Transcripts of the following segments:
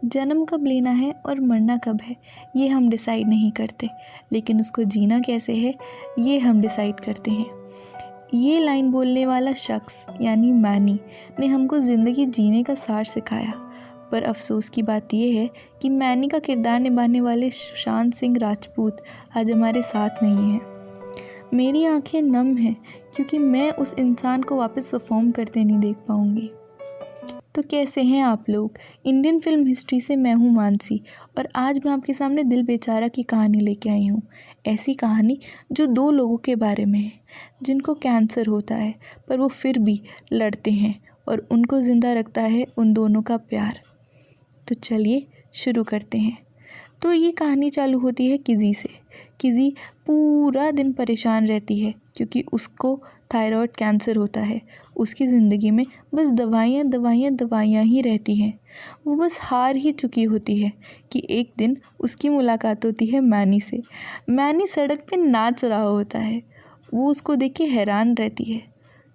जन्म कब लेना है और मरना कब है ये हम डिसाइड नहीं करते, लेकिन उसको जीना कैसे है ये हम डिसाइड करते हैं। ये लाइन बोलने वाला शख्स यानी मैनी ने हमको ज़िंदगी जीने का सार सिखाया। पर अफसोस की बात यह है कि मैनी का किरदार निभाने वाले सुशांत सिंह राजपूत आज हमारे साथ नहीं हैं। मेरी आंखें नम हैं क्योंकि मैं उस इंसान को वापस परफॉर्म करते नहीं देख पाऊँगी। तो कैसे हैं आप लोग? इंडियन फिल्म हिस्ट्री से मैं हूँ मानसी और आज मैं आपके सामने दिल बेचारा की कहानी लेके आई हूँ। ऐसी कहानी जो दो लोगों के बारे में है जिनको कैंसर होता है पर वो फिर भी लड़ते हैं और उनको ज़िंदा रखता है उन दोनों का प्यार। तो चलिए शुरू करते हैं। तो ये कहानी चालू होती है किज़ी से। किज़ी पूरा दिन परेशान रहती है क्योंकि उसको थायराइड कैंसर होता है। उसकी ज़िंदगी में बस दवाइयाँ दवाइयाँ दवाइयाँ ही रहती हैं। वो बस हार ही चुकी होती है कि एक दिन उसकी मुलाकात होती है मैनी से। मैनी सड़क पे नाच रहा होता है। वो उसको देख के हैरान रहती है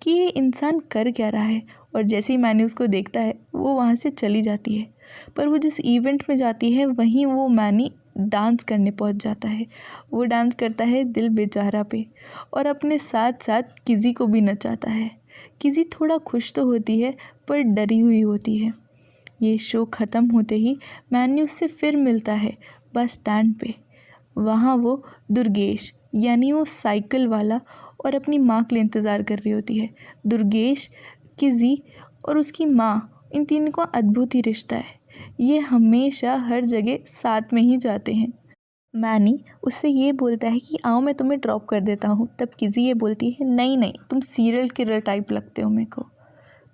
कि ये इंसान कर क्या रहा है, और जैसे ही मैनी उसको देखता है वो वहाँ से चली जाती है। पर वो जिस इवेंट में जाती है वहीं वो मैनी डांस करने पहुंच जाता है। वो डांस करता है दिल बेचारा पे और अपने साथ साथ किज़ी को भी नचाता है। किज़ी थोड़ा खुश तो होती है पर डरी हुई होती है। ये शो ख़त्म होते ही मैनी उससे फिर मिलता है बस स्टैंड पे। वहाँ वो दुर्गेश यानी वो साइकिल वाला और अपनी माँ के लिए इंतज़ार कर रही होती है। दुर्गेश, किज़ी और उसकी माँ, इन तीनों का अद्भुत ही रिश्ता है। ये हमेशा हर जगह साथ में ही जाते हैं। मैनी उससे ये बोलता है कि आओ मैं तुम्हें ड्रॉप कर देता हूँ। तब किज़ी ये बोलती है नहीं नहीं, तुम सीरियल किलर टाइप लगते हो मेरे को।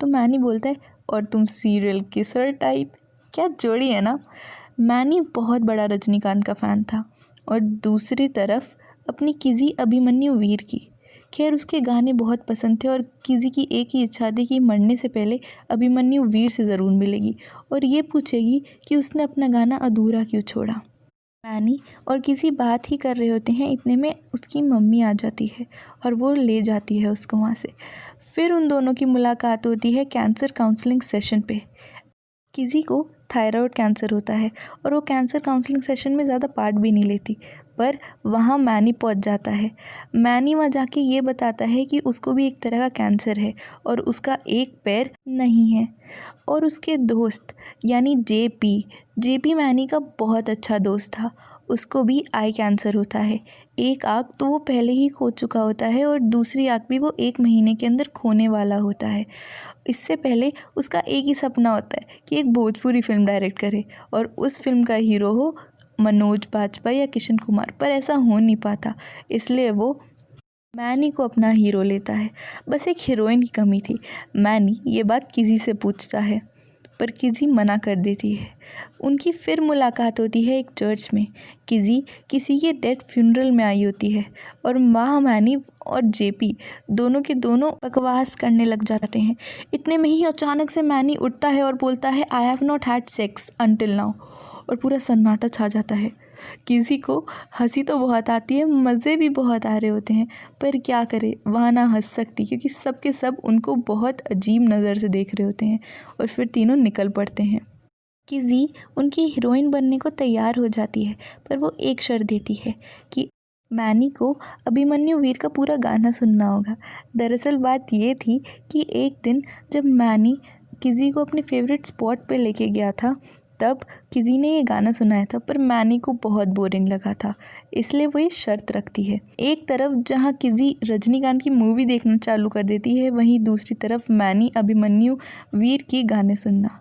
तो मैनी बोलता है और तुम सीरियल किसर टाइप। क्या जोड़ी है ना। मैनी बहुत बड़ा रजनीकांत का फ़ैन था और दूसरी तरफ अपनी किज़ी अभिमन्यु वीर की। खैर उसके गाने बहुत पसंद थे और किज़ी की एक ही इच्छा थी कि मरने से पहले अभिमन्यु वीर से ज़रूर मिलेगी और ये पूछेगी कि उसने अपना गाना अधूरा क्यों छोड़ा। मैनी और किसी बात ही कर रहे होते हैं, इतने में उसकी मम्मी आ जाती है और वो ले जाती है उसको वहाँ से। फिर उन दोनों की मुलाकात होती है कैंसर काउंसलिंग सेशन पे। किज़ी को थायराइड कैंसर होता है और वो कैंसर काउंसलिंग सेशन में ज़्यादा पार्ट भी नहीं लेती, पर वहाँ मैनी पहुँच जाता है। मैनी वहाँ जाके ये बताता है कि उसको भी एक तरह का कैंसर है और उसका एक पैर नहीं है। और उसके दोस्त यानी जेपी मैनी का बहुत अच्छा दोस्त था। उसको भी आई कैंसर होता है। एक आँख तो वो पहले ही खो चुका होता है और दूसरी आँख भी वो 1 महीने के अंदर खोने वाला होता है। इससे पहले उसका एक ही सपना होता है कि एक भोजपुरी फिल्म डायरेक्ट करे और उस फिल्म का हीरो हो मनोज बाजपेयी या किशन कुमार, पर ऐसा हो नहीं पाता, इसलिए वो मैनी को अपना हीरो लेता है। बस एक हीरोइन की कमी थी। मैनी ये बात किज़ी से पूछता है पर किज़ी मना कर देती है। उनकी फिर मुलाकात होती है एक चर्च में। किज़ी किसी के डेथ फ्यूनरल में आई होती है और माँ मैनी और जेपी दोनों के दोनों बकवास करने लग जाते हैं। इतने में ही अचानक से मैनी उठता है और बोलता है I have not had sex until now, और पूरा सन्नाटा छा जाता है। किसी को हंसी तो बहुत आती है, मज़े भी बहुत आ रहे होते हैं, पर क्या करे वहाँ ना हंस सकती क्योंकि सब के सब उनको बहुत अजीब नज़र से देख रहे होते हैं। और फिर तीनों निकल पड़ते हैं। किज़ी उनकी हीरोइन बनने को तैयार हो जाती है पर वो एक शर्त देती है कि मैनी को अभिमन्यु वीर का पूरा गाना सुनना होगा। दरअसल बात ये थी कि एक दिन जब मैनी किज़ी को अपने फेवरेट स्पॉट पे लेके गया था तब किज़ी ने ये गाना सुनाया था, पर मैनी को बहुत बोरिंग लगा था, इसलिए वो ये शर्त रखती है। एक तरफ जहाँ किज़ी रजनीकांत की मूवी देखना चालू कर देती है, वहीं दूसरी तरफ मैनी अभिमन्यु वीर की गाने सुनना।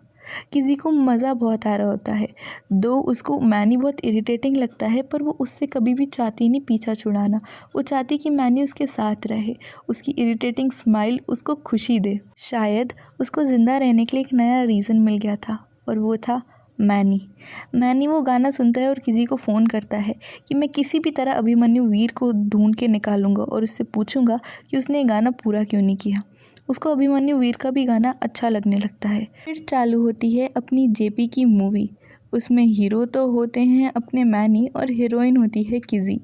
किज़ी को मज़ा बहुत आ रहा होता है, दो उसको मैनी बहुत इरिटेटिंग लगता है, पर वो उससे कभी भी चाहती नहीं पीछा छुड़ाना। वो चाहती कि मैनी उसके साथ रहे, उसकी इरिटेटिंग स्माइल उसको खुशी दे। शायद उसको ज़िंदा रहने के लिए एक नया रीज़न मिल गया था और वो था मैनी वो गाना सुनता है और किसी को फ़ोन करता है कि मैं किसी भी तरह अभिमन्यु वीर को ढूंढ के निकालूंगा और उससे पूछूंगा कि उसने ये गाना पूरा क्यों नहीं किया। उसको अभिमन्यु वीर का भी गाना अच्छा लगने लगता है। फिर चालू होती है अपनी जेपी की मूवी। उसमें हीरो तो होते हैं अपने मैनी और हीरोइन होती है किज़ी।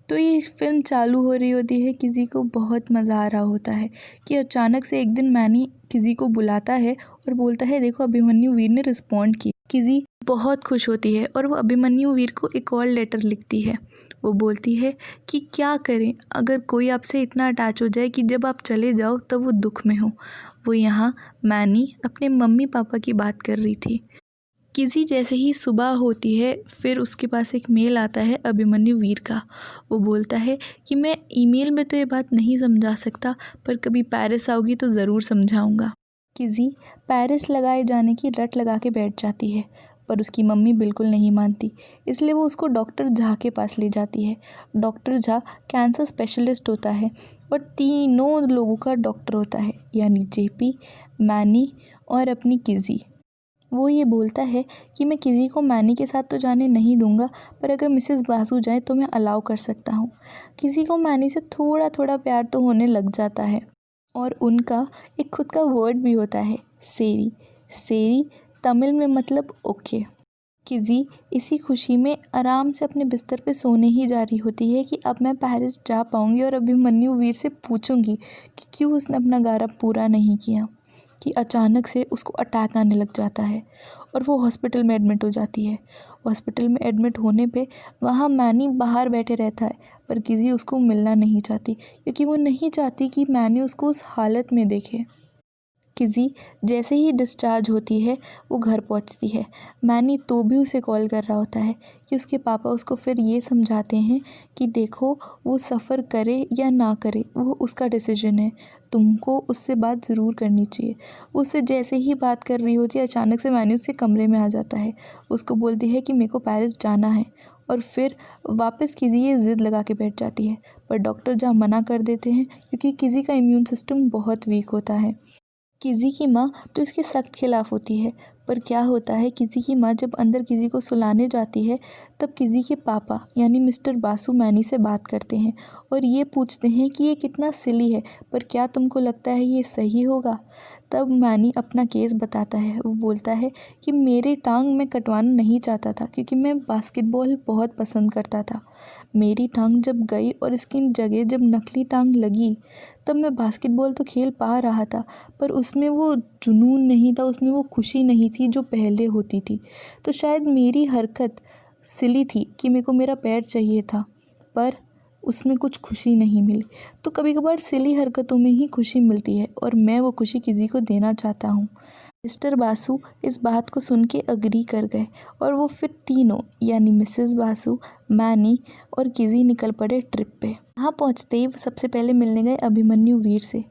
तो ये फिल्म चालू हो रही होती है, किज़ी को बहुत मज़ा आ रहा होता है कि अचानक से एक दिन मैनी किज़ी को बुलाता है और बोलता है देखो अभिमन्यु वीर ने रिस्पॉन्ड किया। किज़ी बहुत खुश होती है और वो अभिमन्यु वीर को एक और लेटर लिखती है। वो बोलती है कि क्या करें अगर कोई आपसे इतना अटैच हो जाए कि जब आप चले जाओ तब वो दुख में हो। वो यहाँ मैनी अपने मम्मी पापा की बात कर रही थी। किसी जैसे ही सुबह होती है फिर उसके पास एक मेल आता है अभिमन्यु वीर का। वो बोलता है कि मैं ईमेल में तो ये बात नहीं समझा सकता, पर कभी पेरिस आओगी तो ज़रूर समझाऊंगा। किज़ी पेरिस लगाए जाने की रट लगा के बैठ जाती है, पर उसकी मम्मी बिल्कुल नहीं मानती, इसलिए वो उसको डॉक्टर झा के पास ले जाती है। डॉक्टर झा कैंसर स्पेशलिस्ट होता है और तीनों लोगों का डॉक्टर होता है, यानी जेपी, मैनी और अपनी किज़ी। वो ये बोलता है कि मैं किसी को मैनी के साथ तो जाने नहीं दूंगा, पर अगर मिसेस बासु जाए तो मैं अलाउ कर सकता हूँ। किसी को मैनी से थोड़ा थोड़ा प्यार तो होने लग जाता है और उनका एक खुद का वर्ड भी होता है, सेरी। सेरी तमिल में मतलब ओके। किज़ी इसी खुशी में आराम से अपने बिस्तर पे सोने ही जा रही होती है कि अब मैं पेरिस जा पाऊँगी और अभिमन्यु वीर से पूछूंगी कि क्यों उसने अपना गारा पूरा नहीं किया, कि अचानक से उसको अटैक आने लग जाता है और वो हॉस्पिटल में एडमिट हो जाती है। हॉस्पिटल में एडमिट होने पे वहाँ मैनी बाहर बैठे रहता है, पर किज़ी उसको मिलना नहीं चाहती क्योंकि वो नहीं चाहती कि मैनी उसको उस हालत में देखे। किज़ी जैसे ही डिस्चार्ज होती है वो घर पहुंचती है। मैनी तो भी उसे कॉल कर रहा होता है कि उसके पापा उसको फिर ये समझाते हैं कि देखो वो सफ़र करे या ना करे वो उसका डिसीजन है, तुमको उससे बात ज़रूर करनी चाहिए। उससे जैसे ही बात कर रही होती है अचानक से मैनी उसके कमरे में आ जाता है। उसको बोलती है कि मेरे को पेरिस जाना है और फिर वापस किज़ी ये ज़िद लगा के बैठ जाती है, पर डॉक्टर जहाँ मना कर देते हैं क्योंकि किज़ी का इम्यून सिस्टम बहुत वीक होता है। किज़ी की माँ तो इसके सख्त खिलाफ़ होती है, पर क्या होता है किज़ी की माँ जब अंदर किज़ी को सुलाने जाती है तब किज़ी के पापा यानी मिस्टर बासु मैनी से बात करते हैं और ये पूछते हैं कि ये कितना सिली है, पर क्या तुमको लगता है ये सही होगा। तब मैनी अपना केस बताता है। वो बोलता है कि मेरी टांग मैं कटवाना नहीं चाहता था क्योंकि मैं बास्केटबॉल बहुत पसंद करता था। मेरी टांग जब गई और इसकी जगह जब नकली टांग लगी तब मैं बास्केटबॉल तो खेल पा रहा था, पर उसमें वो जुनून नहीं था, उसमें वो खुशी नहीं थी जो पहले होती थी। तो शायद मेरी हरकत सिली थी कि मेरे को मेरा पैर चाहिए था, पर उसमें कुछ खुशी नहीं मिली। तो कभी कभार सिली हरकतों में ही खुशी मिलती है और मैं वो खुशी किसी को देना चाहता हूँ। मिस्टर बासु इस बात को सुन के अग्री कर गए और वो फिर तीनों यानी मिसेस बासु, मैनी और किज़ी निकल पड़े ट्रिप पे। वहाँ पहुँचते ही वो सबसे पहले मिलने गए अभिमन्यु वीर से।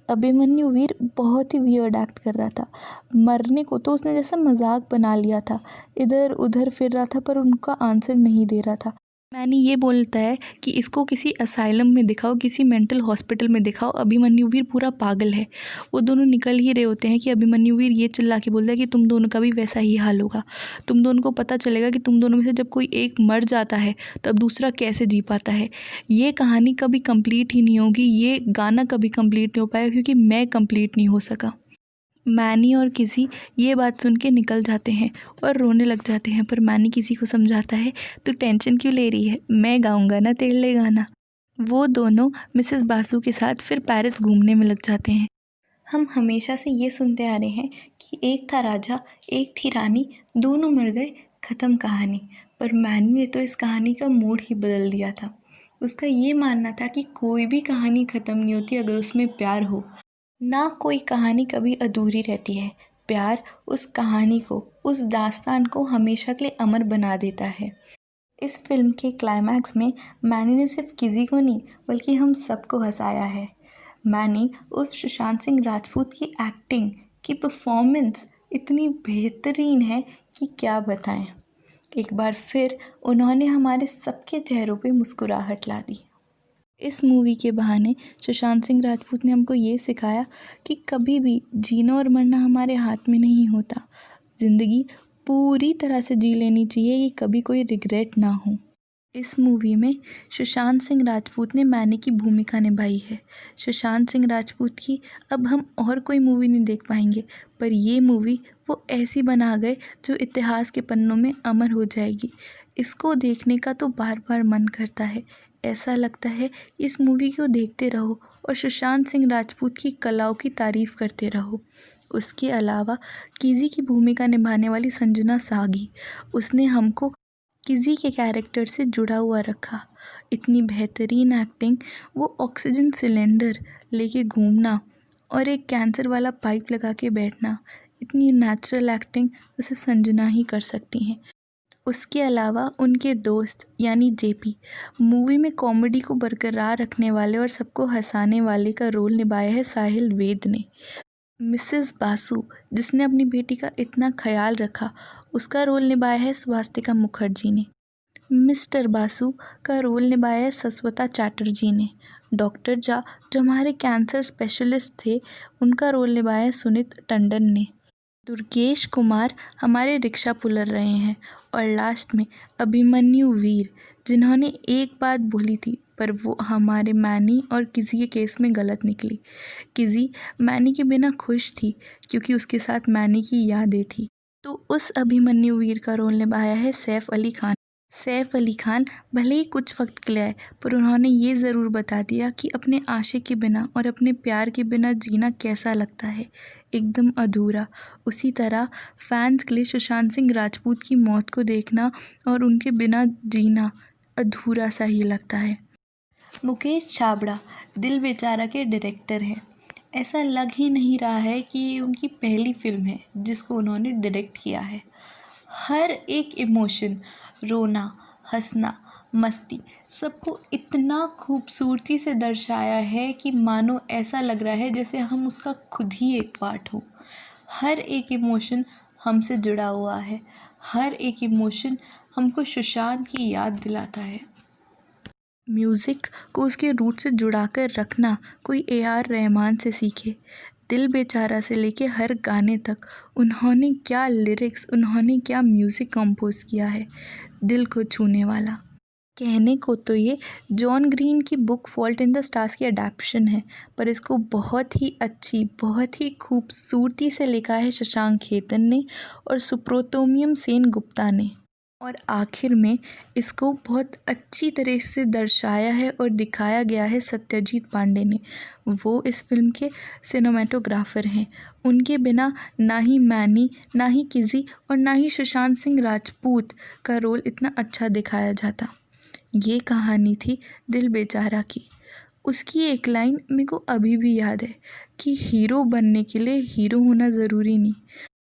अभिमन्यु वीर बहुत ही वियर्ड एक्ट कर रहा था। मरने को तो उसने जैसा मजाक बना लिया था, इधर उधर फिर रहा था पर उनका आंसर नहीं दे रहा था। मैंने ये बोलता है कि इसको किसी असाइलम में दिखाओ, किसी मेंटल हॉस्पिटल में दिखाओ, अभिमन्यु वीर पूरा पागल है। वो दोनों निकल ही रहे होते हैं कि अभिमन्यु वीर ये चिल्ला के बोलता है कि तुम दोनों का भी वैसा ही हाल होगा। तुम दोनों को पता चलेगा कि तुम दोनों में से जब कोई एक मर जाता है तब दूसरा कैसे जी पाता है। ये कहानी कभी कंप्लीट ही नहीं होगी, ये गाना कभी कंप्लीट नहीं हो पाएगा क्योंकि मैं कंप्लीट नहीं हो सका। मैनी और किसी ये बात सुन के निकल जाते हैं और रोने लग जाते हैं, पर मैनी किसी को समझाता है तू टेंशन क्यों ले रही है, मैं गाऊंगा ना तेरे लिए गाना। वो दोनों मिसेस बासु के साथ फिर पेरिस घूमने में लग जाते हैं। हम हमेशा से ये सुनते आ रहे हैं कि एक था राजा एक थी रानी, दोनों मर गए, ख़त्म कहानी। पर मैनी ने तो इस कहानी का मोड़ ही बदल दिया था। उसका ये मानना था कि कोई भी कहानी ख़त्म नहीं होती अगर उसमें प्यार हो, ना कोई कहानी कभी अधूरी रहती है। प्यार उस कहानी को, उस दास्तान को हमेशा के लिए अमर बना देता है। इस फिल्म के क्लाइमैक्स में मैनी ने सिर्फ किसी को नहीं बल्कि हम सबको हंसाया है। मैनी उस सुशांत सिंह राजपूत की एक्टिंग की परफॉर्मेंस इतनी बेहतरीन है कि क्या बताएं। एक बार फिर उन्होंने हमारे सबके चेहरों पे मुस्कुराहट ला दी। इस मूवी के बहाने सुशांत सिंह राजपूत ने हमको ये सिखाया कि कभी भी जीना और मरना हमारे हाथ में नहीं होता। ज़िंदगी पूरी तरह से जी लेनी चाहिए कि कभी कोई रिग्रेट ना हो। इस मूवी में सुशांत सिंह राजपूत ने मैनी की भूमिका निभाई है। सुशांत सिंह राजपूत की अब हम और कोई मूवी नहीं देख पाएंगे, पर ये मूवी वो ऐसी बना गए जो इतिहास के पन्नों में अमर हो जाएगी। इसको देखने का तो बार बार मन करता है। ऐसा लगता है इस मूवी को देखते रहो और सुशांत सिंह राजपूत की कलाओं की तारीफ़ करते रहो। उसके अलावा किज़ी की भूमिका निभाने वाली संजना सागी, उसने हमको किज़ी के कैरेक्टर से जुड़ा हुआ रखा। इतनी बेहतरीन एक्टिंग, वो ऑक्सीजन सिलेंडर लेके घूमना और एक कैंसर वाला पाइप लगा के बैठना, इतनी नेचुरल एक्टिंग वो सिर्फ संजना ही कर सकती हैं। उसके अलावा उनके दोस्त यानी जेपी, मूवी में कॉमेडी को बरकरार रखने वाले और सबको हंसाने वाले का रोल निभाया है साहिल वेद ने। मिसेस बासु, जिसने अपनी बेटी का इतना ख्याल रखा, उसका रोल निभाया है स्वास्तिका मुखर्जी ने। मिस्टर बासु का रोल निभाया है सस्वता चैटर्जी ने। डॉक्टर जा, जो हमारे कैंसर स्पेशलिस्ट थे, उनका रोल निभाया है सुनीत टंडन ने। दुर्गेश कुमार हमारे रिक्शा पुलर रहे हैं। और लास्ट में अभिमन्यु वीर, जिन्होंने एक बात बोली थी पर वो हमारे मैनी और किज़ी के केस में गलत निकली। किज़ी मैनी के बिना खुश थी क्योंकि उसके साथ मैनी की यादें थी। तो उस अभिमन्यु वीर का रोल निभाया है सैफ अली खान। सैफ अली खान भले ही कुछ वक्त के लिए आए, पर उन्होंने ये ज़रूर बता दिया कि अपने आशिक के बिना और अपने प्यार के बिना जीना कैसा लगता है, एकदम अधूरा। उसी तरह फैंस के लिए सुशांत सिंह राजपूत की मौत को देखना और उनके बिना जीना अधूरा सा ही लगता है। मुकेश छाबड़ा दिल बेचारा के डायरेक्टर हैं। ऐसा लग ही नहीं रहा है कि ये उनकी पहली फिल्म है जिसको उन्होंने डायरेक्ट किया है। हर एक इमोशन, रोना, हंसना, मस्ती, सबको इतना खूबसूरती से दर्शाया है कि मानो ऐसा लग रहा है जैसे हम उसका खुद ही एक पार्ट हो। हर एक इमोशन हमसे जुड़ा हुआ है। हर एक इमोशन हमको सुशांत की याद दिलाता है। म्यूज़िक को उसके रूट से जुड़ाकर रखना कोई AR रहमान से सीखे। दिल बेचारा से लेके हर गाने तक उन्होंने क्या लिरिक्स, उन्होंने क्या म्यूज़िक कंपोज किया है, दिल को छूने वाला। कहने को तो ये जॉन ग्रीन की book fault in the stars की अडेप्शन है, पर इसको बहुत ही अच्छी, बहुत ही खूबसूरती से लिखा है शशांक खेतन ने और सुब्रतोनियम सेन गुप्ता ने। और आखिर में इसको बहुत अच्छी तरह से दर्शाया है और दिखाया गया है सत्यजीत पांडे ने। वो इस फिल्म के सिनेमेटोग्राफर हैं। उनके बिना ना ही मैनी, ना ही किज़ी और ना ही सुशांत सिंह राजपूत का रोल इतना अच्छा दिखाया जाता। ये कहानी थी दिल बेचारा की। उसकी एक लाइन मेरे को अभी भी याद है कि हीरो बनने के लिए हीरो होना ज़रूरी नहीं,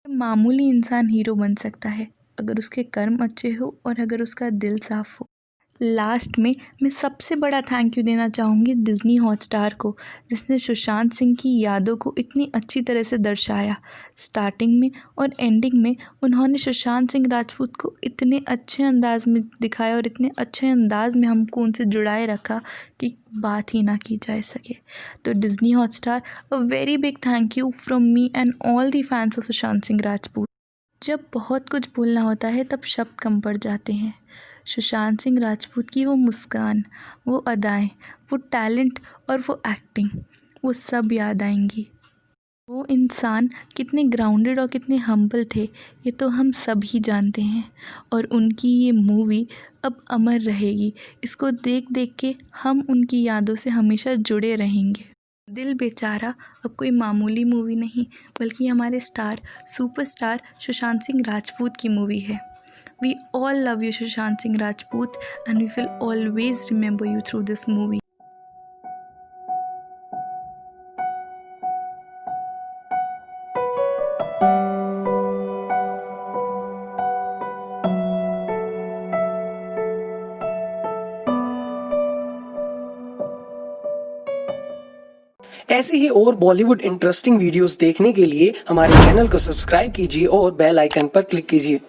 मामूली इंसान हीरो बन सकता है अगर उसके कर्म अच्छे हो और अगर उसका दिल साफ़ हो। लास्ट में मैं सबसे बड़ा थैंक यू देना चाहूँगी डिज़नी हॉटस्टार को, जिसने सुशांत सिंह की यादों को इतनी अच्छी तरह से दर्शाया। स्टार्टिंग में और एंडिंग में उन्होंने सुशांत सिंह राजपूत को इतने अच्छे अंदाज में दिखाया और इतने अच्छे अंदाज में हमको उनसे जुड़ाए रखा कि बात ही ना की जा सके। तो Disney Hotstar, a very big thank you from me and all the fans of Sushant Singh Rajput. जब बहुत कुछ बोलना होता है तब शब्द कम पड़ जाते हैं। सुशांत सिंह राजपूत की वो मुस्कान, वो अदाएं, वो टैलेंट और वो एक्टिंग, वो सब याद आएंगी। वो इंसान कितने ग्राउंडेड और कितने हम्बल थे, ये तो हम सब ही जानते हैं। और उनकी ये मूवी अब अमर रहेगी। इसको देख देख के हम उनकी यादों से हमेशा जुड़े रहेंगे। दिल बेचारा अब कोई मामूली मूवी नहीं, बल्कि हमारे स्टार, सुपरस्टार सुशांत सिंह राजपूत की मूवी है। We all love you, Sushant Singh Rajput, and we will always remember you through this movie. ऐसी ही और बॉलीवुड इंटरेस्टिंग वीडियोस देखने के लिए हमारे चैनल को सब्सक्राइब कीजिए और बेल आइकन पर क्लिक कीजिए।